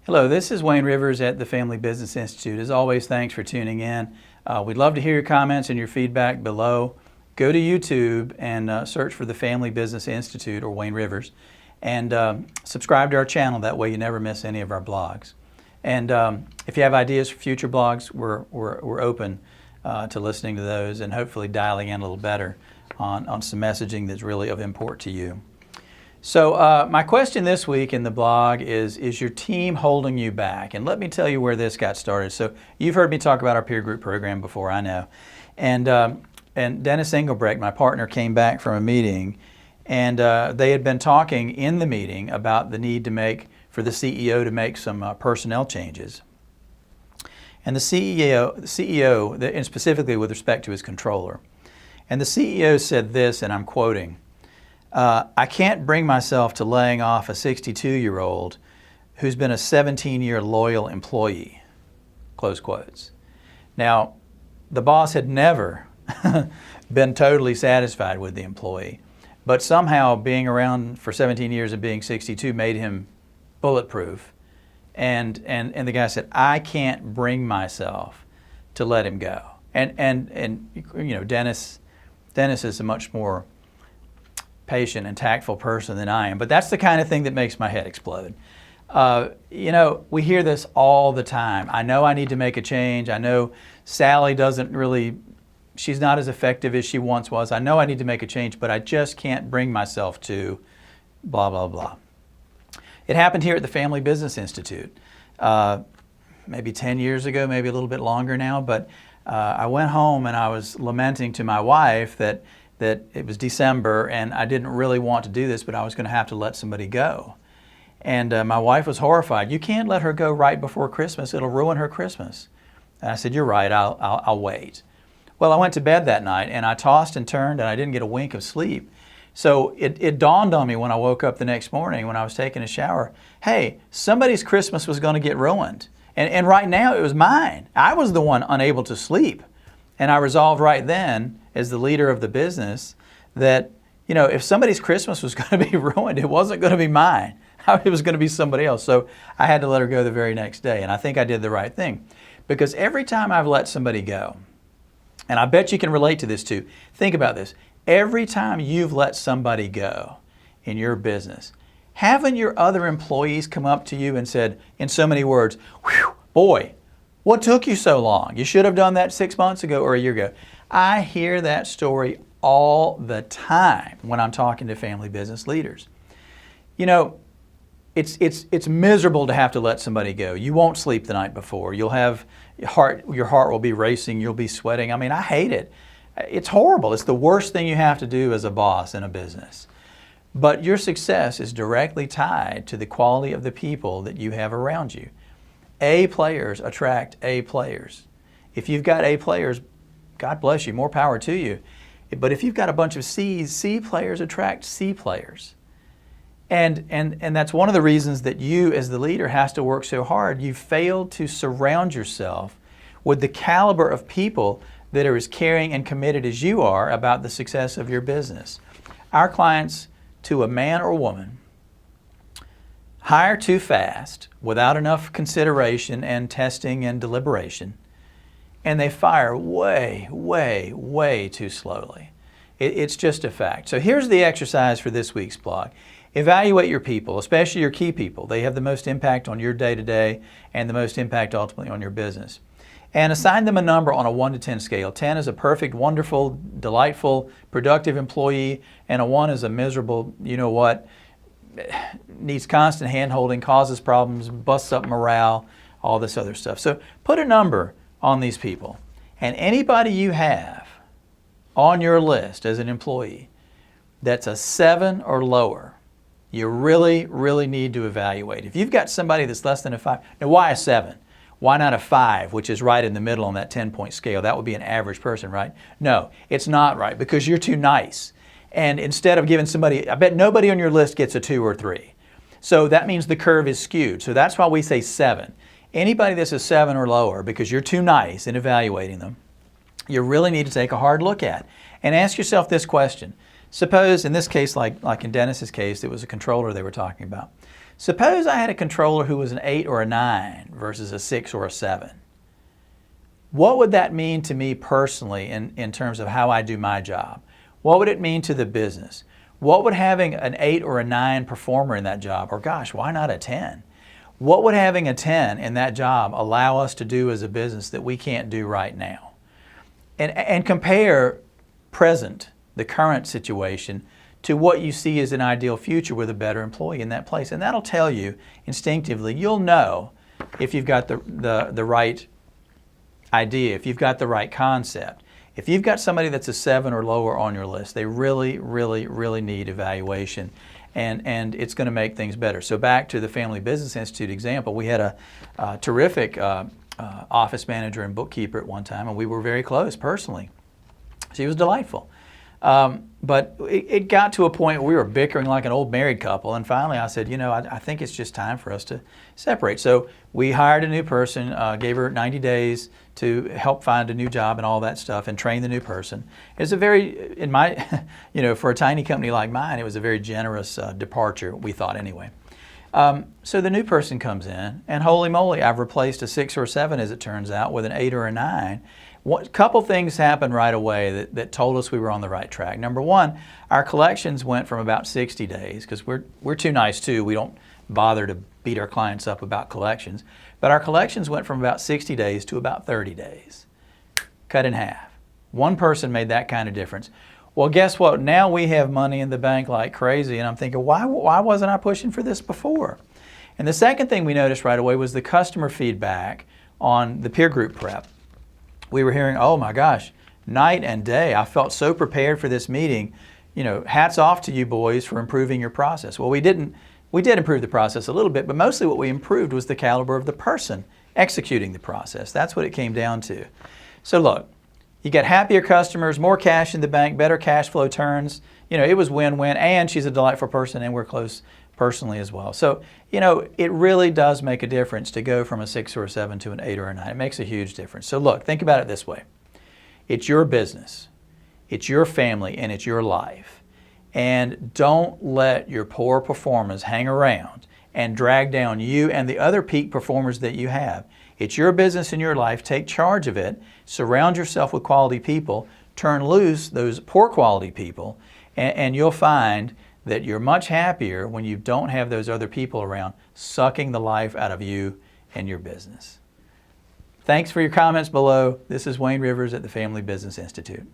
Hello, this is Wayne Rivers at the Family Business Institute. As always, thanks for tuning in. We'd love to hear your comments and your feedback below. Go to YouTube and search for the Family Business Institute or Wayne Rivers, and subscribe to our channel. That way you never miss any of our blogs. And if you have ideas for future blogs, we're open to listening to those and hopefully dialing in a little better on some messaging that's really of import to you. So my question this week in the blog is your team holding you back? And let me tell you where this got started. So you've heard me talk about our peer group program before, I know. And Dennis Engelbrecht, my partner, came back from a meeting, and they had been talking in the meeting about the need for the CEO to make some personnel changes. And the CEO, and specifically with respect to his controller, and the CEO said this, and I'm quoting, I can't bring myself to laying off a 62-year-old who's been a 17-year loyal employee, close quotes. Now, the boss had never been totally satisfied with the employee, but somehow being around for 17 years and being 62 made him bulletproof. And the guy said, I can't bring myself to let him go. And you know, Dennis is a much more patient and tactful person than I am, but that's the kind of thing that makes my head explode. You know, we hear this all the time. I know I need to make a change. I know Sally she's not as effective as she once was. I know I need to make a change, but I just can't bring myself to blah, blah, blah. It happened here at the Family Business Institute, maybe 10 years ago, maybe a little bit longer now, but I went home and I was lamenting to my wife that it was December and I didn't really want to do this, but I was going to have to let somebody go. And my wife was horrified. You can't let her go right before Christmas. It'll ruin her Christmas. And I said, you're right, I'll wait. Well, I went to bed that night and I tossed and turned and I didn't get a wink of sleep. So it dawned on me when I woke up the next morning when I was taking a shower, hey, somebody's Christmas was going to get ruined. And right now it was mine. I was the one unable to sleep. And I resolved right then, as the leader of the business, that, you know, if somebody's Christmas was going to be ruined, it wasn't going to be mine. It was going to be somebody else. So I had to let her go the very next day. And I think I did the right thing. Because every time I've let somebody go, and I bet you can relate to this too, think about this. Every time you've let somebody go in your business, haven't your other employees come up to you and said, in so many words, whew, boy, what took you so long? You should have done that 6 months ago or a year ago. I hear that story all the time when I'm talking to family business leaders. You know, it's miserable to have to let somebody go. You won't sleep the night before. You'll have your heart will be racing. You'll be sweating. I mean, I hate it. It's horrible. It's the worst thing you have to do as a boss in a business. But your success is directly tied to the quality of the people that you have around you. A players attract A players. If you've got A players, God bless you, more power to you. But if you've got a bunch of C's, C players attract C players. And that's one of the reasons that you as the leader has to work so hard. You've failed to surround yourself with the caliber of people that are as caring and committed as you are about the success of your business. Our clients, to a man or woman, hire too fast without enough consideration and testing and deliberation, and they fire way, way, way too slowly. It's just a fact. So here's the exercise for this week's blog. Evaluate your people, especially your key people. They have the most impact on your day-to-day and the most impact ultimately on your business. And assign them a number on a 1 to 10 scale. 10 is a perfect, wonderful, delightful, productive employee, and a 1 is a miserable, you know what, needs constant hand-holding, causes problems, busts up morale, all this other stuff. So put a number on these people. And anybody you have on your list as an employee that's a 7 or lower, you really, really need to evaluate. If you've got somebody that's less than a 5, now why a 7? Why not a 5, which is right in the middle on that 10-point scale? That would be an average person, right? No, it's not right because you're too nice. And instead of giving somebody, I bet nobody on your list gets a 2 or 3. So that means the curve is skewed. So that's why we say 7. Anybody that's a 7 or lower, because you're too nice in evaluating them, you really need to take a hard look at. And ask yourself this question. Suppose, in this case, like in Dennis's case, it was a controller they were talking about. Suppose I had a controller who was an 8 or a 9 versus a 6 or a 7. What would that mean to me personally in terms of how I do my job? What would it mean to the business? What would having an 8 or a 9 performer in that job, or gosh, why not a 10? What would having a 10 in that job allow us to do as a business that we can't do right now? And compare the current situation, to what you see as an ideal future with a better employee in that place. And that'll tell you instinctively, you'll know if you've got the right idea, if you've got the right concept. If you've got somebody that's a 7 or lower on your list, they really, really, really need evaluation, and it's going to make things better. So back to the Family Business Institute example, we had a terrific office manager and bookkeeper at one time, and we were very close personally. She was delightful. But it got to a point where we were bickering like an old married couple, and finally I said, I think it's just time for us to separate. So we hired a new person, gave her 90 days to help find a new job and all that stuff, and train the new person. It's a very, for a tiny company like mine, it was a very generous departure, we thought anyway. So the new person comes in, and holy moly, I've replaced a 6 or 7, as it turns out, with an 8 or a 9. A couple things happened right away that told us we were on the right track. Number one, our collections went from about 60 days, because we're too nice too. We don't bother to beat our clients up about collections. But our collections went from about 60 days to about 30 days. Cut in half. One person made that kind of difference. Well, guess what? Now we have money in the bank like crazy, and I'm thinking, why wasn't I pushing for this before? And the second thing we noticed right away was the customer feedback on the peer group prep. We were hearing, oh my gosh, night and day, I felt so prepared for this meeting. Hats off to you boys for improving your process. Well, we did improve the process a little bit, but mostly what we improved was the caliber of the person executing the process. That's what it came down to. So look, you get happier customers, more cash in the bank, better cash flow turns. It was win-win, and she's a delightful person, and we're close personally as well. So, it really does make a difference to go from a 6 or a 7 to an 8 or a 9. It makes a huge difference. So look, think about it this way. It's your business, it's your family, and it's your life. And don't let your poor performance hang around and drag down you and the other peak performers that you have. It's your business and your life. Take charge of it. Surround yourself with quality people. Turn loose those poor quality people, and you'll find that you're much happier when you don't have those other people around sucking the life out of you and your business. Thanks for your comments below. This is Wayne Rivers at the Family Business Institute.